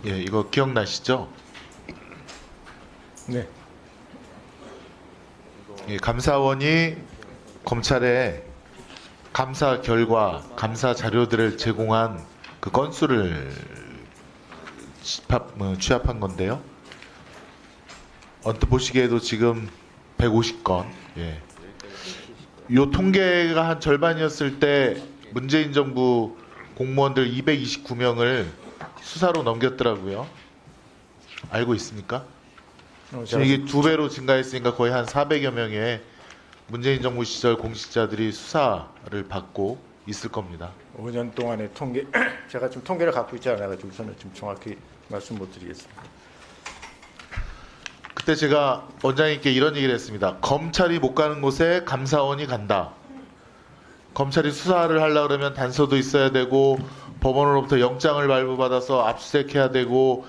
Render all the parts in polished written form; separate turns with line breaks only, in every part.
예, 이거 기억나시죠?
네.
예, 감사원이 검찰에 감사 결과, 감사 자료들을 제공한 그 건수를 취합한 건데요. 언뜻 보시기에도 지금 150건. 예. 요 통계가 한 절반이었을 때 문재인 정부 공무원들 229명을 수사로 넘겼더라고요. 알고 있습니까? 지금 이게 2배로 증가했으니까 거의 한 400여 명의 문재인 정부 시절 공직자들이 수사를 받고 있을 겁니다.
5년 동안의 통계 제가 좀 통계를 갖고 있지 않아가지고 저는 좀 정확히 말씀 못 드리겠습니다.
그때 제가 원장님께 이런 얘기를 했습니다. 검찰이 못 가는 곳에 감사원이 간다. 검찰이 수사를 하려고 그러면 단서도 있어야 되고 법원으로부터 영장을 발부받아서 압수수색해야 되고,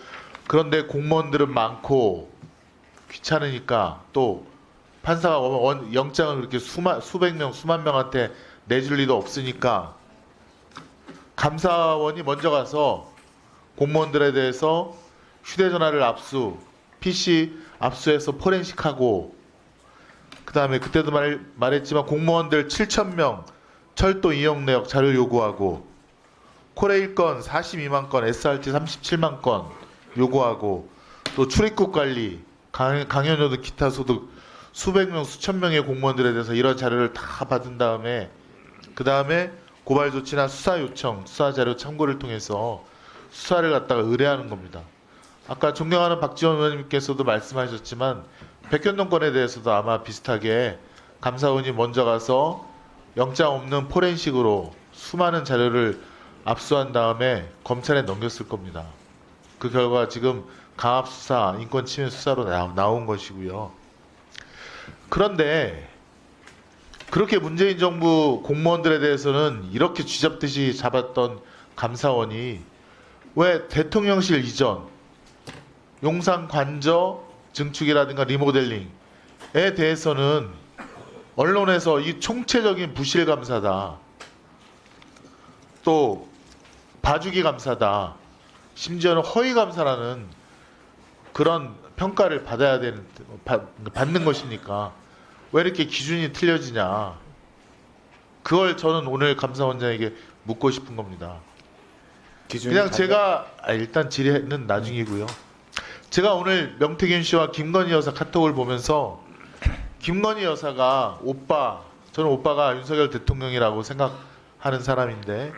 그런데 공무원들은 많고 귀찮으니까 또 판사가 영장을 그렇게 수백 명, 수만 명한테 내줄 리도 없으니까 감사원이 먼저 가서 공무원들에 대해서 휴대전화를 압수, PC 압수해서 포렌식하고, 그 다음에 그때도 말했지만 공무원들 7,000명 철도 이용 내역 자료 요구하고, 코레일 건 42만 건, SRT 37만 건 요구하고, 또 출입국 관리, 강연료등 기타 소득 수백 명, 수천 명의 공무원들에 대해서 이런 자료를 다 받은 다음에, 그 다음에 고발 조치나 수사 요청, 수사 자료 참고를 통해서 수사를 갖다가 의뢰하는 겁니다. 아까 존경하는 박지원 의원님께서도 말씀하셨지만 백현동 건에 대해서도 아마 비슷하게 감사원이 먼저 가서 영장 없는 포렌식으로 수많은 자료를 압수한 다음에 검찰에 넘겼을 겁니다. 그 결과 지금 강압수사, 인권침해 수사로 나온 것이고요. 그런데 그렇게 문재인 정부 공무원들에 대해서는 이렇게 쥐잡듯이 잡았던 감사원이 왜 대통령실 이전, 용산 관저 증축이라든가 리모델링에 대해서는 언론에서 이 총체적인 부실 감사다, 또 봐주기 감사다, 심지어는 허위 감사라는 그런 평가를 받는 것입니까? 왜 이렇게 기준이 틀려지냐? 그걸 저는 오늘 감사원장에게 묻고 싶은 겁니다. 그냥 제가 일단 질의는 나중이고요. 제가 오늘 명태균 씨와 김건희 여사 카톡을 보면서 김건희 여사가 저는 오빠가 윤석열 대통령이라고 생각하는 사람인데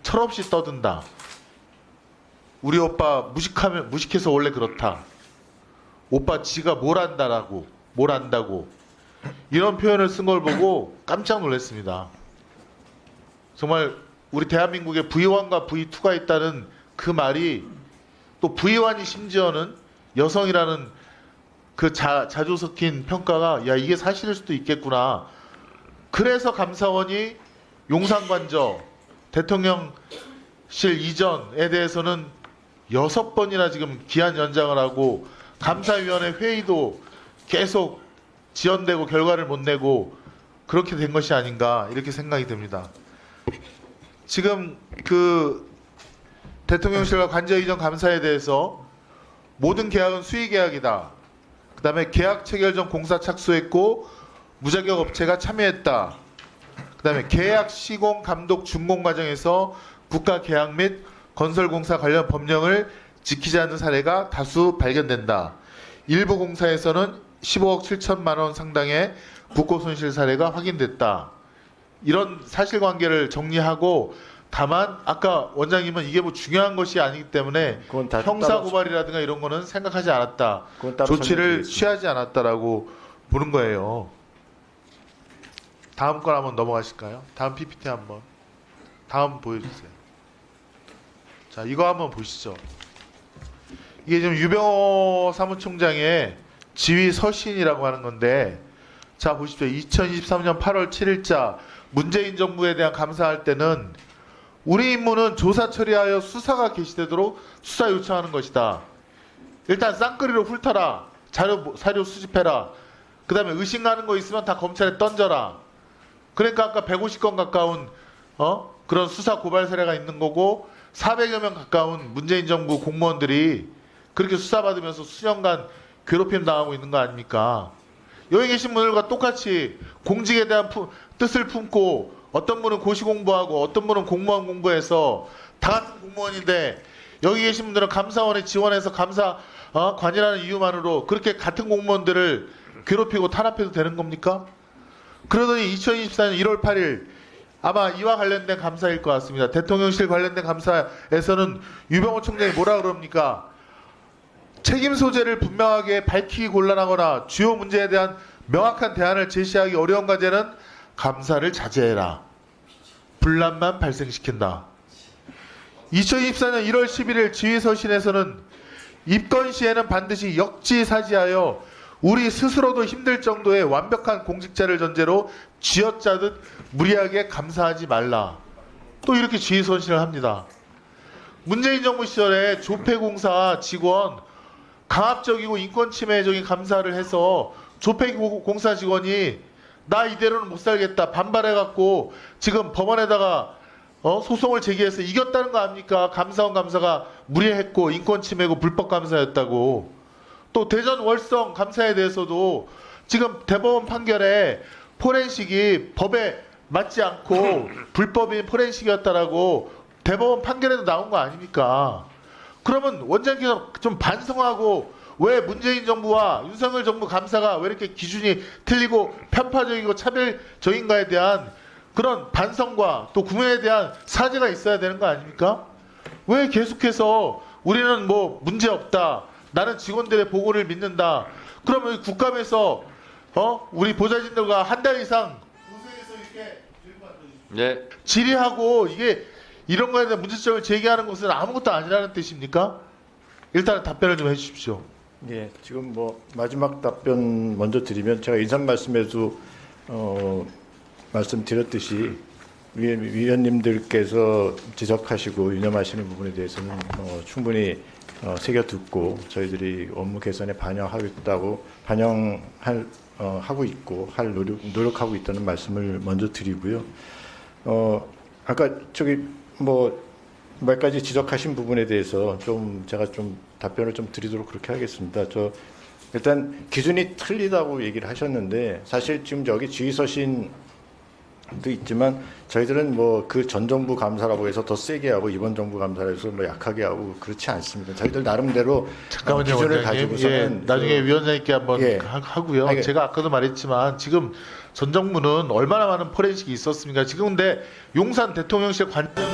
철없이 떠든다. 우리 오빠 무식해서 원래 그렇다. 오빠 지가 뭘 안다고 이런 표현을 쓴 걸 보고 깜짝 놀랐습니다. 정말 우리 대한민국에 V1과 V2가 있다는 그 말이, 또 V1이 심지어는 여성이라는 그 자주 섞인 평가가 야 이게 사실일 수도 있겠구나. 그래서 감사원이 용산관저 대통령실 이전에 대해서는 6번이나 지금 기한 연장을 하고, 감사위원회 회의도 계속 지연되고 결과를 못 내고 그렇게 된 것이 아닌가 이렇게 생각이 듭니다. 지금 그 대통령실과 관저 이전 감사에 대해서 모든 계약은 수의 계약이다. 그 다음에 계약 체결 전 공사 착수했고 무자격 업체가 참여했다. 그 다음에 계약 시공 감독 준공 과정에서 국가 계약 및 건설공사 관련 법령을 지키지 않는 사례가 다수 발견된다. 일부 공사에서는 15억 7천만 원 상당의 국고 손실 사례가 확인됐다. 이런 사실관계를 정리하고, 다만 아까 원장님은 이게 뭐 중요한 것이 아니기 때문에 형사 고발이라든가 이런 거는 생각하지 않았다, 조치를 취하지 않았다라고 보는 거예요. 다음 걸 한번 넘어가실까요? 다음 PPT 한번 다음 보여주세요. 자, 이거 한번 보시죠. 이게 지금 유병호 사무총장의 지휘 서신이라고 하는 건데, 자 보십시오. 2023년 8월 7일자 문재인 정부에 대한 감사할 때는 우리 임무는 조사 처리하여 수사가 개시되도록 수사 요청하는 것이다. 일단 쌍끌이로 훑어라. 사료 수집해라. 그 다음에 의심 가는 거 있으면 다 검찰에 던져라. 그러니까 아까 150건 가까운 그런 수사 고발 사례가 있는 거고, 400여 명 가까운 문재인 정부 공무원들이 그렇게 수사받으면서 수년간 괴롭힘 당하고 있는 거 아닙니까? 여기 계신 분들과 똑같이 공직에 대한 뜻을 품고 어떤 분은 고시 공부하고 어떤 분은 공무원 공부해서 다 같은 공무원인데 여기 계신 분들은 감사원에 지원해서 감사관이라는 이유만으로 그렇게 같은 공무원들을 괴롭히고 탄압해도 되는 겁니까? 그러더니 2024년 1월 8일 아마 이와 관련된 감사일 것 같습니다. 대통령실 관련된 감사에서는 유병호 총장이 뭐라 그럽니까? 책임 소재를 분명하게 밝히기 곤란하거나 주요 문제에 대한 명확한 대안을 제시하기 어려운 과제는 감사를 자제해라. 분란만 발생시킨다. 2024년 1월 11일 지휘서신에서는 입건 시에는 반드시 역지사지하여 우리 스스로도 힘들 정도의 완벽한 공직자를 전제로 쥐어짜듯 무리하게 감사하지 말라. 또 이렇게 지휘서신을 합니다. 문재인 정부 시절에 조폐공사 직원 강압적이고 인권침해적인 감사를 해서 조폐공사 직원이 나 이대로는 못 살겠다 반발해갖고 지금 법원에다가 소송을 제기해서 이겼다는 거 아닙니까? 감사원 감사가 무리했고 인권침해고 불법 감사였다고. 또 대전 월성 감사에 대해서도 지금 대법원 판결에 포렌식이 법에 맞지 않고 불법인 포렌식이었다라고 대법원 판결에도 나온 거 아닙니까? 그러면 원장님께서 좀 반성하고 왜 문재인 정부와 윤석열 정부 감사가 왜 이렇게 기준이 틀리고 편파적이고 차별적인가에 대한 그런 반성과 또 국민에 대한 사죄가 있어야 되는 거 아닙니까? 왜 계속해서 우리는 뭐 문제 없다. 나는 직원들의 보고를 믿는다. 그러면 국감에서 우리 보좌진들과 한 달 이상 고생해서 이렇게
네.
질의하고 이게 이런 거에 대한 문제점을 제기하는 것은 아무것도 아니라는 뜻입니까? 일단 답변을 좀 해주십시오.
예, 지금 뭐 마지막 답변 먼저 드리면 제가 인상 말씀에도 말씀드렸듯이 위원님들께서 지적하시고 유념하시는 부분에 대해서는 충분히 새겨 듣고 저희들이 업무 개선에 하고 있고 할 노력하고 있다는 말씀을 먼저 드리고요. 아까 몇 가지 지적하신 부분에 대해서 제가 답변을 드리도록 그렇게 하겠습니다. 일단 기준이 틀리다고 얘기를 하셨는데 사실 지금 여기 지휘서신도 있지만 저희들은 그 전 정부 감사라고 해서 더 세게 하고 이번 정부 감사라고 해서 약하게 하고 그렇지 않습니다. 저희들 나름대로
잠깐만요,
기준을
원장님.
가지고서는
나중에 위원장님께 한번
예.
하고요.
아니,
제가 아까도 말했지만 지금 전 정부는 얼마나 많은 포렌식이 있었습니까? 지금 근데 용산 대통령실 관저는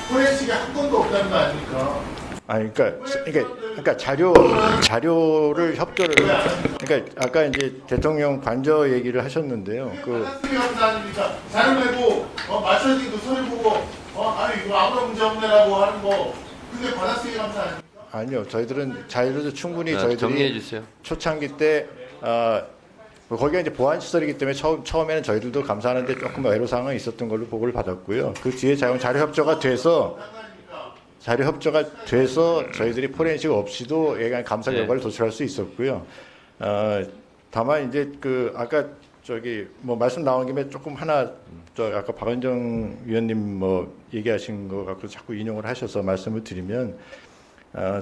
포렌식이 한 건도 없다는 거 아닙니까?
아니 그러니까 자료를 협조를 그러니까 아까 이제 대통령 관저 얘기를 하셨는데요.
받아쓰기 감사 아닙니까? 자료 내고 맞춰진 그 소리 보고 아니 이거 아무런 문제 없네라고 하는 거 그게 받아쓰기 감사 아닙니까?
아니요, 저희들은 자료도 충분히
자,
저희들이
정리해 주세요.
초창기 때 거기가 이제 보안 시설이기 때문에 처음에는 저희들도 감사하는데 조금 애로사항은 있었던 걸로 보고를 받았고요. 그 뒤에 자료 협조가 돼서 저희들이 포렌식 없이도 예간 감사 결과를 도출할 수 있었고요. 다만 이제 아까 말씀 나온 김에 조금 하나 아까 박은정 위원님 얘기하신 거 갖고 자꾸 인용을 하셔서 말씀을 드리면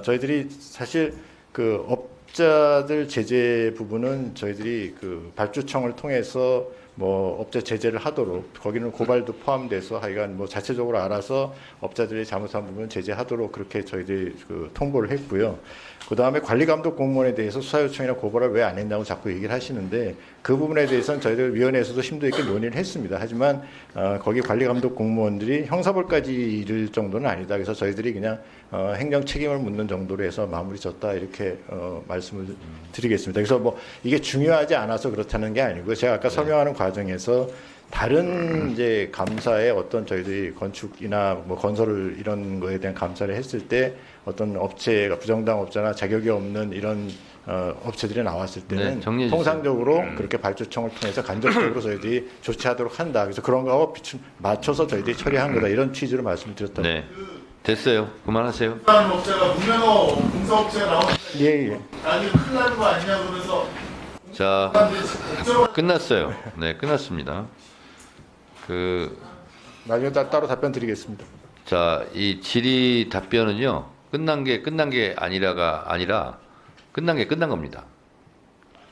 저희들이 사실 업자들 제재 부분은 저희들이 발주청을 통해서 업체 제재를 하도록 거기는 고발도 포함돼서 하여간 자체적으로 알아서 업자들이 잘못한 부분 제재하도록 그렇게 저희들이 통보를 했고요. 그 다음에 관리감독 공무원에 대해서 수사 요청이나 고발을 왜 안 했냐고 자꾸 얘기를 하시는데 그 부분에 대해서는 저희들 위원회에서도 심도 있게 논의를 했습니다. 하지만 거기 관리감독 공무원들이 형사벌까지 이를 정도는 아니다. 그래서 저희들이 그냥 행정 책임을 묻는 정도로 해서 마무리 졌다 이렇게 말씀을 드리겠습니다. 그래서 이게 중요하지 않아서 그렇다는 게 아니고요. 제가 아까 설명하는 과정에서 다른 이제 감사에 어떤 저희들이 건축이나 건설 이런 거에 대한 감사를 했을 때 어떤 업체가 부정당 업자나 자격이 없는 이런 업체들이 나왔을 때는
정리해 주세요.
통상적으로 그렇게 발주청을 통해서 간접적으로 저희들이 조치하도록 한다. 그래서 그런 거하고 맞춰서 저희들이 처리한 거다. 이런 취지로 말씀을 드렸다.
네. 됐어요. 그만하세요.
다른 업체가 무면허 공사업체가 나오니까
예.
나중에 큰일 나는 거 아니냐 그러면서
자, 끝났어요. 네, 끝났습니다.
나중에 따로 답변 드리겠습니다.
자, 이 질의 답변은요. 끝난 게 아니라 끝난 게 끝난 겁니다.